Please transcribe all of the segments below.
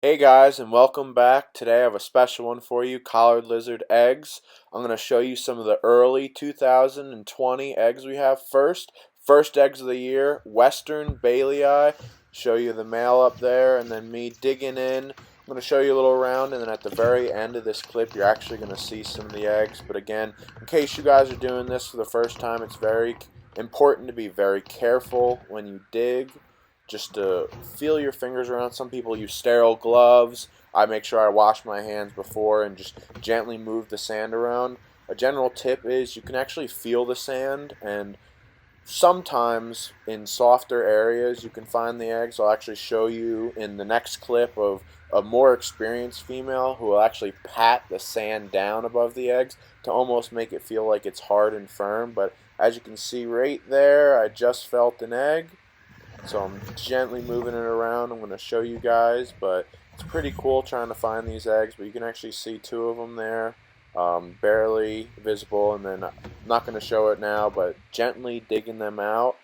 Hey guys, and welcome back. Today I have a special one for you, collared lizard eggs. I'm going to show you some of the early 2020 eggs we have first eggs of the year, Western Bailey. Show you the male up there, and then me digging in. I'm going to show you a little around, and then at the very end of this clip you're actually going to see some of the eggs. But again, in case you guys are doing this for the first time, it's very important to be very careful when you dig, just to feel your fingers around. Some people use sterile gloves. I make sure I wash my hands before and just gently move the sand around. A general tip is you can actually feel the sand, and sometimes in softer areas you can find the eggs. I'll actually show you in the next clip of a more experienced female who will actually pat the sand down above the eggs to almost make it feel like it's hard and firm. But as you can see right there, I just felt an egg. So I'm gently moving it around. I'm going to show you guys, but it's pretty cool trying to find these eggs. But you can actually see two of them there, barely visible. And then I'm not going to show it now, but gently digging them out.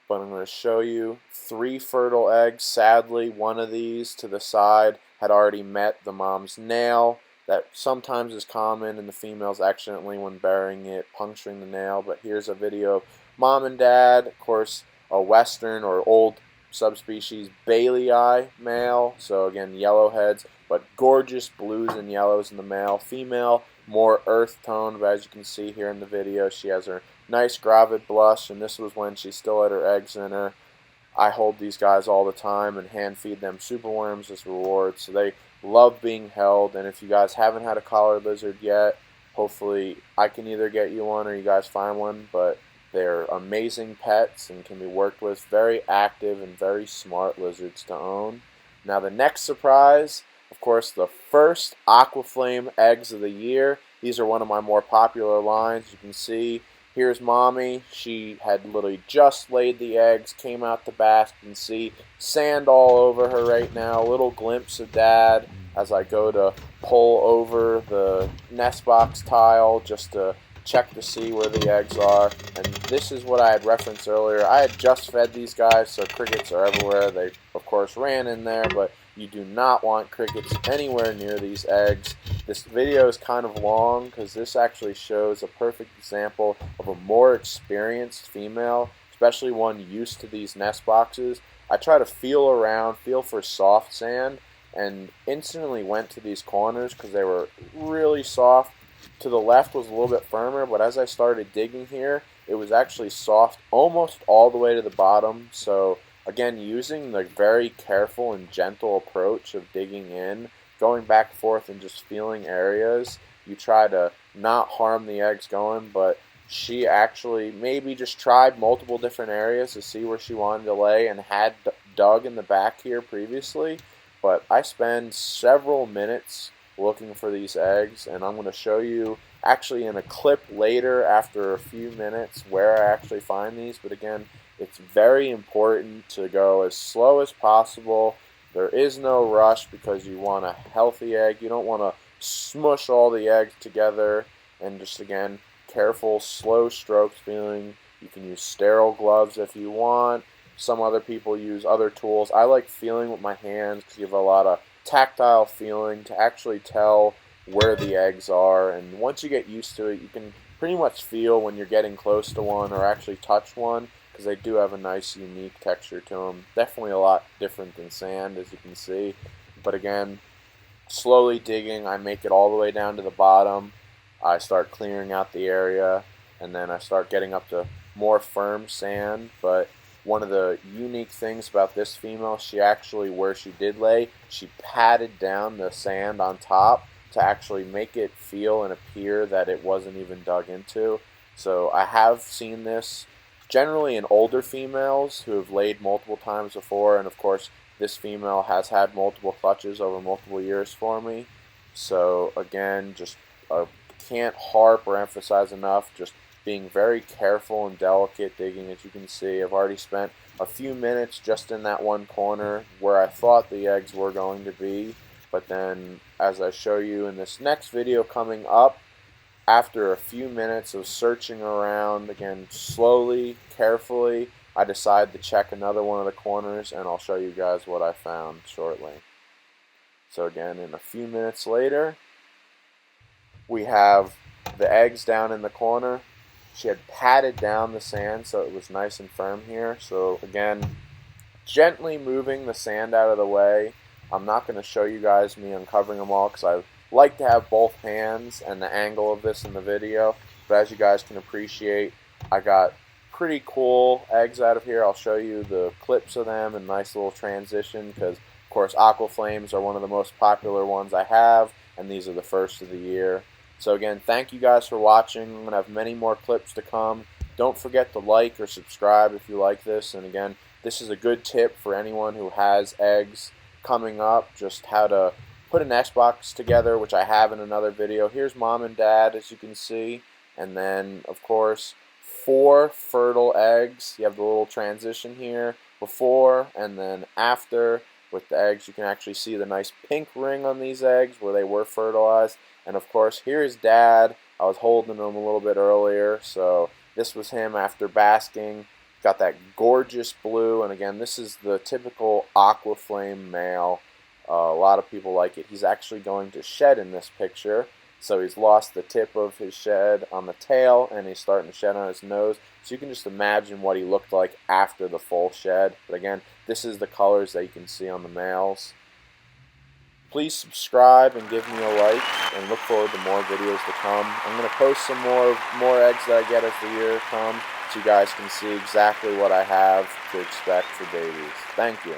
But I'm going to show you three fertile eggs. Sadly, one of these to the side had already met the mom's nail. That sometimes is common in the females accidentally when burying it, puncturing the nail. But here's a video of mom and dad. Of course, a western or old subspecies Bailey male, so again yellow heads, but gorgeous blues and yellows in the male. Female more earth tone, but as you can see here in the video, she has her nice gravid blush, and this was when she still had her eggs in her. I hold these guys all the time and hand feed them superworms as rewards, so they love being held. And if you guys haven't had a collared lizard yet, hopefully I can either get you one or you guys find one. But they're amazing pets and can be worked with. Very active and very smart lizards to own. Now the next surprise, of course, the first Aquaflame eggs of the year. These are one of my more popular lines. You can see here's mommy. She had literally just laid the eggs, came out to bask. You can see sand all over her right now. A little glimpse of dad as I go to pull over the nest box tile just to check to see where the eggs are. And this is what I had referenced earlier. I had just fed these guys, so crickets are everywhere. They, of course, ran in there, but you do not want crickets anywhere near these eggs. This video is kind of long because this actually shows a perfect example of a more experienced female, especially one used to these nest boxes. I try to feel around, feel for soft sand, and instantly went to these corners because they were really soft. To the left was a little bit firmer, but as I started digging here, it was actually soft almost all the way to the bottom. So again, using the very careful and gentle approach of digging in, going back and forth and just feeling areas, you try to not harm the eggs going. But she actually maybe just tried multiple different areas to see where she wanted to lay and had dug in the back here previously. But I spend several minutes looking for these eggs, and I'm going to show you actually in a clip later after a few minutes where I actually find these. But again, it's very important to go as slow as possible. There is no rush because you want a healthy egg. You don't want to smush all the eggs together. And just again, careful, slow strokes feeling. You can use sterile gloves if you want. Some other people use other tools. I like feeling with my hands because you have a lot of tactile feeling to actually tell where the eggs are. And once you get used to it, you can pretty much feel when you're getting close to one or actually touch one, because they do have a nice unique texture to them. Definitely a lot different than sand, as you can see. But again, slowly digging, I make it all the way down to the bottom. I start clearing out the area, and then I start getting up to more firm sand. But one of the unique things about this female, she actually, where she did lay, she patted down the sand on top to actually make it feel and appear that it wasn't even dug into. So I have seen this generally in older females who have laid multiple times before, and of course this female has had multiple clutches over multiple years for me. So again, just can't harp or emphasize enough, just being very careful and delicate digging. As you can see, I've already spent a few minutes just in that one corner where I thought the eggs were going to be. But then, as I show you in this next video coming up, after a few minutes of searching around, again, slowly, carefully, I decide to check another one of the corners, and I'll show you guys what I found shortly. So again, in a few minutes later, we have the eggs down in the corner. She had patted down the sand so it was nice and firm here. So again, gently moving the sand out of the way. I'm not going to show you guys me uncovering them all because I like to have both hands and the angle of this in the video. But as you guys can appreciate, I got pretty cool eggs out of here. I'll show you the clips of them and nice little transition because, of course, Aquaflames are one of the most popular ones I have, and these are the first of the year. So again, thank you guys for watching. I'm going to have many more clips to come. Don't forget to like or subscribe if you like this. And again, this is a good tip for anyone who has eggs coming up, just how to put a nest box together, which I have in another video. Here's mom and dad, as you can see, and then, of course, 4 fertile eggs. You have the little transition here, before and then after with the eggs. You can actually see the nice pink ring on these eggs where they were fertilized. And of course, here's dad. I was holding him a little bit earlier, so this was him after basking. Got that gorgeous blue, and again, this is the typical Aquaflame male. A lot of people like it. He's actually going to shed in this picture, so he's lost the tip of his shed on the tail, and he's starting to shed on his nose. So you can just imagine what he looked like after the full shed. But again, this is the colors that you can see on the males. Please subscribe and give me a like, and look forward to more videos to come. I'm going to post some more eggs that I get as the year comes, so you guys can see exactly what I have to expect for babies. Thank you.